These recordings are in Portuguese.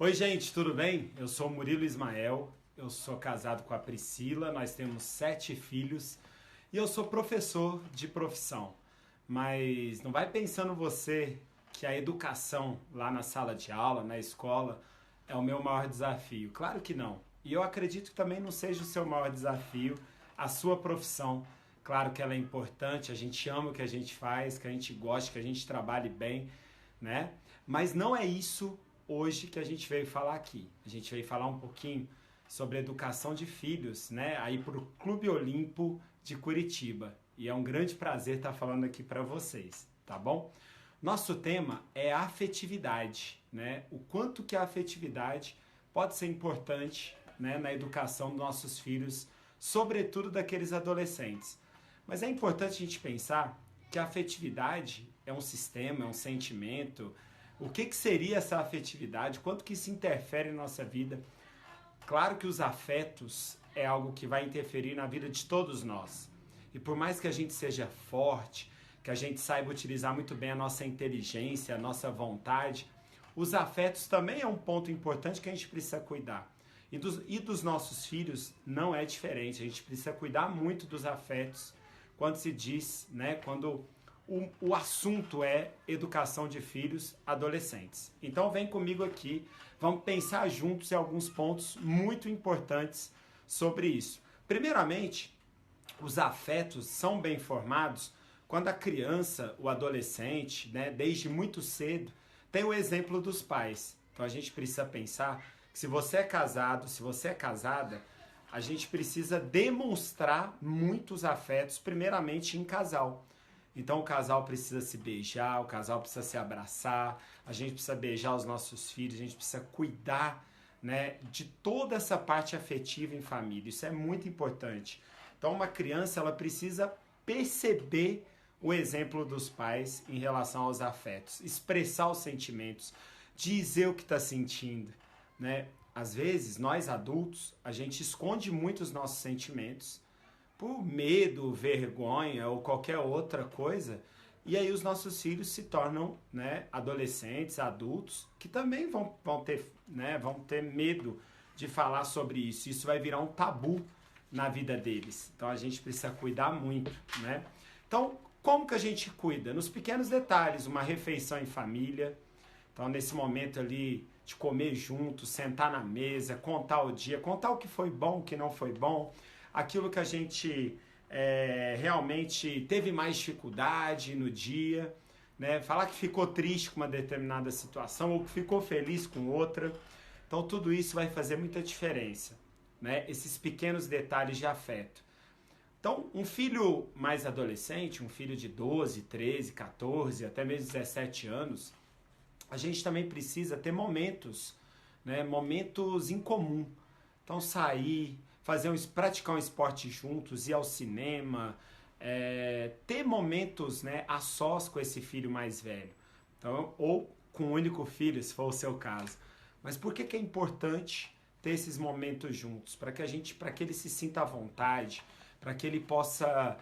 Oi, gente, tudo bem? Eu sou o Murilo Ismael, eu sou casado com a Priscila, nós temos 7 filhos e eu sou professor de profissão. Mas não vai pensando você que a educação lá na sala de aula, na escola, é o meu maior desafio. Claro que não. E eu acredito que também não seja o seu maior desafio, a sua profissão. Claro que ela é importante, a gente ama o que a gente faz, que a gente gosta, que a gente trabalhe bem, né? Mas não é isso hoje que a gente veio falar aqui. A gente veio falar um pouquinho sobre educação de filhos, né? Aí para o Clube Olimpo de Curitiba. E é um grande prazer estar falando aqui para vocês, tá bom? Nosso tema é afetividade, né? O quanto que a afetividade pode ser importante, né, na educação dos nossos filhos, sobretudo daqueles adolescentes. Mas é importante a gente pensar que a afetividade é um sistema, é um sentimento. O que seria essa afetividade? Quanto que isso interfere na nossa vida? Claro que os afetos é algo que vai interferir na vida de todos nós. E por mais que a gente seja forte, que a gente saiba utilizar muito bem a nossa inteligência, a nossa vontade, os afetos também é um ponto importante que a gente precisa cuidar. E dos nossos filhos não é diferente. A gente precisa cuidar muito dos afetos quando se diz, né, quando o assunto é educação de filhos adolescentes. Então vem comigo aqui, vamos pensar juntos em alguns pontos muito importantes sobre isso. Primeiramente, os afetos são bem formados quando a criança, o adolescente, né, desde muito cedo, tem o exemplo dos pais. Então a gente precisa pensar que se você é casado, se você é casada, a gente precisa demonstrar muitos afetos, primeiramente em casal. Então o casal precisa se beijar, o casal precisa se abraçar, a gente precisa beijar os nossos filhos, a gente precisa cuidar, né, de toda essa parte afetiva em família. Isso é muito importante. Então uma criança ela precisa perceber o exemplo dos pais em relação aos afetos, expressar os sentimentos, dizer o que está sentindo, né? Às vezes, nós adultos, a gente esconde muito os nossos sentimentos por medo, vergonha ou qualquer outra coisa, e aí os nossos filhos se tornam, né, adolescentes, adultos, que também vão ter medo de falar sobre isso. Isso vai virar um tabu na vida deles. Então a gente precisa cuidar muito, né? Então, como que a gente cuida? Nos pequenos detalhes, uma refeição em família. Então, nesse momento ali de comer junto, sentar na mesa, contar o dia, contar o que foi bom, o que não foi bom, aquilo que a gente realmente teve mais dificuldade no dia, né? Falar que ficou triste com uma determinada situação ou que ficou feliz com outra. Então, tudo isso vai fazer muita diferença, né? Esses pequenos detalhes de afeto. Então, um filho mais adolescente, um filho de 12, 13, 14, até mesmo 17 anos, a gente também precisa ter momentos, né? Momentos em comum. Então, sair, praticar um esporte juntos, ir ao cinema, ter momentos, né, a sós com esse filho mais velho. Então, ou com um único filho, se for o seu caso. Mas por que é importante ter esses momentos juntos? Para que ele se sinta à vontade, para que ele possa,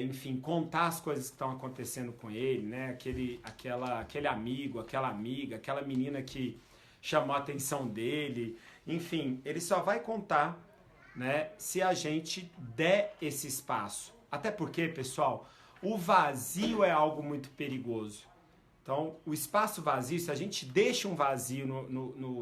enfim, contar as coisas que estão acontecendo com ele, né? Aquele amigo, aquela amiga, aquela menina que chamou a atenção dele. Enfim, ele só vai contar, né, se a gente der esse espaço. Até porque, pessoal, o vazio é algo muito perigoso. Então, o espaço vazio, se a gente deixa um vazio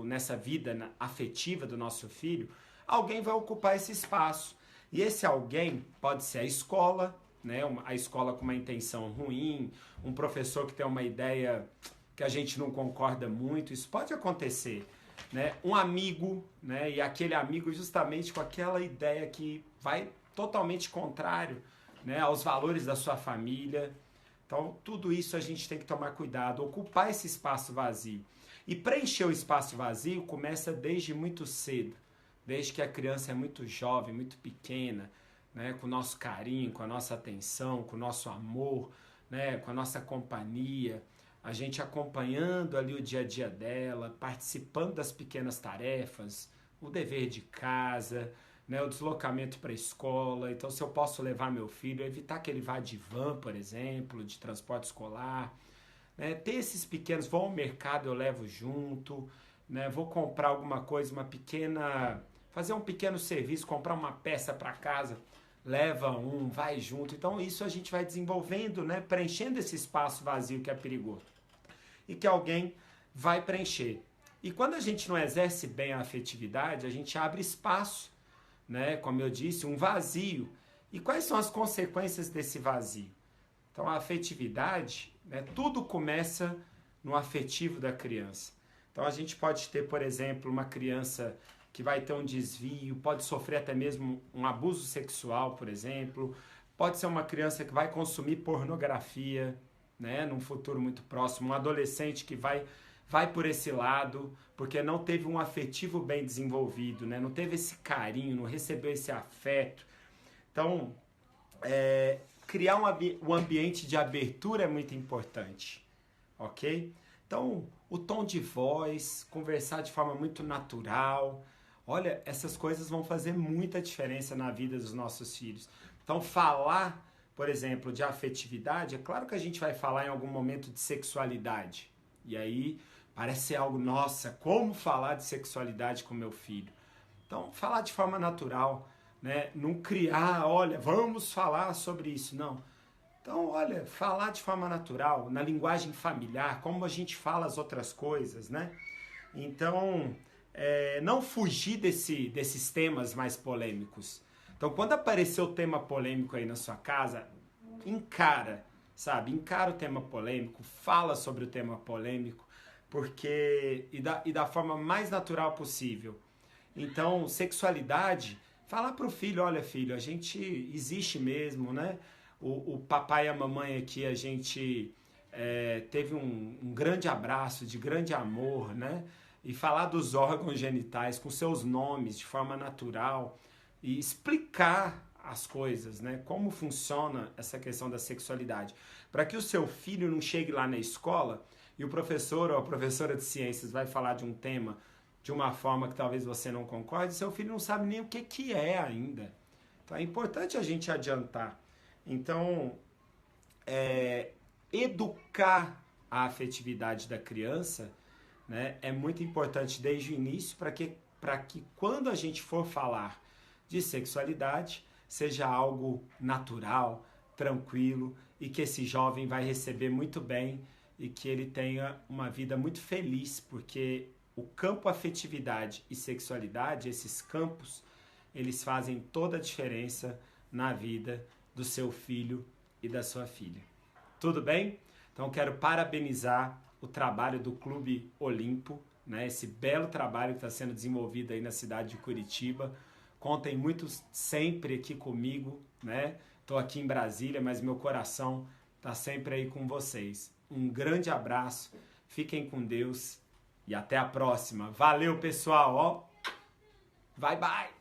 nessa vida afetiva do nosso filho, alguém vai ocupar esse espaço. E esse alguém pode ser a escola, né? A escola com uma intenção ruim, um professor que tem uma ideia que a gente não concorda muito, isso pode acontecer, né? Um amigo, né? E aquele amigo justamente com aquela ideia que vai totalmente contrário, né, aos valores da sua família. Então, tudo isso a gente tem que tomar cuidado, ocupar esse espaço vazio. E preencher o espaço vazio começa desde muito cedo, desde que a criança é muito jovem, muito pequena, né, com o nosso carinho, com a nossa atenção, com o nosso amor, né, com a nossa companhia, a gente acompanhando ali o dia a dia dela, participando das pequenas tarefas, o dever de casa, né, o deslocamento para a escola. Então, se eu posso levar meu filho, evitar que ele vá de van, por exemplo, de transporte escolar, né, ter esses pequenos, vou ao mercado, eu levo junto, né? Vou comprar alguma coisa, fazer um pequeno serviço, comprar uma peça para casa, leva um, vai junto. Então isso a gente vai desenvolvendo, né? Preenchendo esse espaço vazio que é perigoso e que alguém vai preencher. E quando a gente não exerce bem a afetividade, a gente abre espaço, né? Como eu disse, um vazio. E quais são as consequências desse vazio? Então a afetividade, né? Tudo começa no afetivo da criança. Então a gente pode ter, por exemplo, uma criança que vai ter um desvio, pode sofrer até mesmo um abuso sexual, por exemplo. Pode ser uma criança que vai consumir pornografia, né, num futuro muito próximo. Um adolescente que vai por esse lado, porque não teve um afetivo bem desenvolvido, né, não teve esse carinho, não recebeu esse afeto. Então, criar um ambiente de abertura é muito importante, ok? Então, o tom de voz, conversar de forma muito natural. Olha, essas coisas vão fazer muita diferença na vida dos nossos filhos. Então, falar, por exemplo, de afetividade, é claro que a gente vai falar em algum momento de sexualidade. E aí, parece ser algo, nossa, como falar de sexualidade com meu filho? Então, falar de forma natural, né? Não criar, olha, vamos falar sobre isso, não. Então, olha, falar de forma natural, na linguagem familiar, como a gente fala as outras coisas, né? Então, não fugir desses temas mais polêmicos. Então, quando aparecer o tema polêmico aí na sua casa, encara, sabe? Encara o tema polêmico, fala sobre o tema polêmico, porque e da forma mais natural possível. Então, sexualidade, falar pro filho, olha filho, a gente existe mesmo, né? O papai e a mamãe aqui, a gente teve um grande abraço, de grande amor, né? E falar dos órgãos genitais com seus nomes de forma natural e explicar as coisas, né? Como funciona essa questão da sexualidade. Para que o seu filho não chegue lá na escola e o professor ou a professora de ciências vai falar de um tema de uma forma que talvez você não concorde, seu filho não sabe nem o que é ainda. Então é importante a gente adiantar. Então, educar a afetividade da criança, né, é muito importante desde o início para que quando a gente for falar de sexualidade, seja algo natural, tranquilo e que esse jovem vai receber muito bem e que ele tenha uma vida muito feliz, porque o campo afetividade e sexualidade, esses campos, eles fazem toda a diferença na vida do seu filho e da sua filha. Tudo bem? Então quero parabenizar o trabalho do Clube Olimpo, né? Esse belo trabalho que está sendo desenvolvido aí na cidade de Curitiba. Contem muito sempre aqui comigo, né? Estou aqui em Brasília, mas meu coração está sempre aí com vocês. Um grande abraço, fiquem com Deus e até a próxima. Valeu, pessoal! Ó. Bye, bye!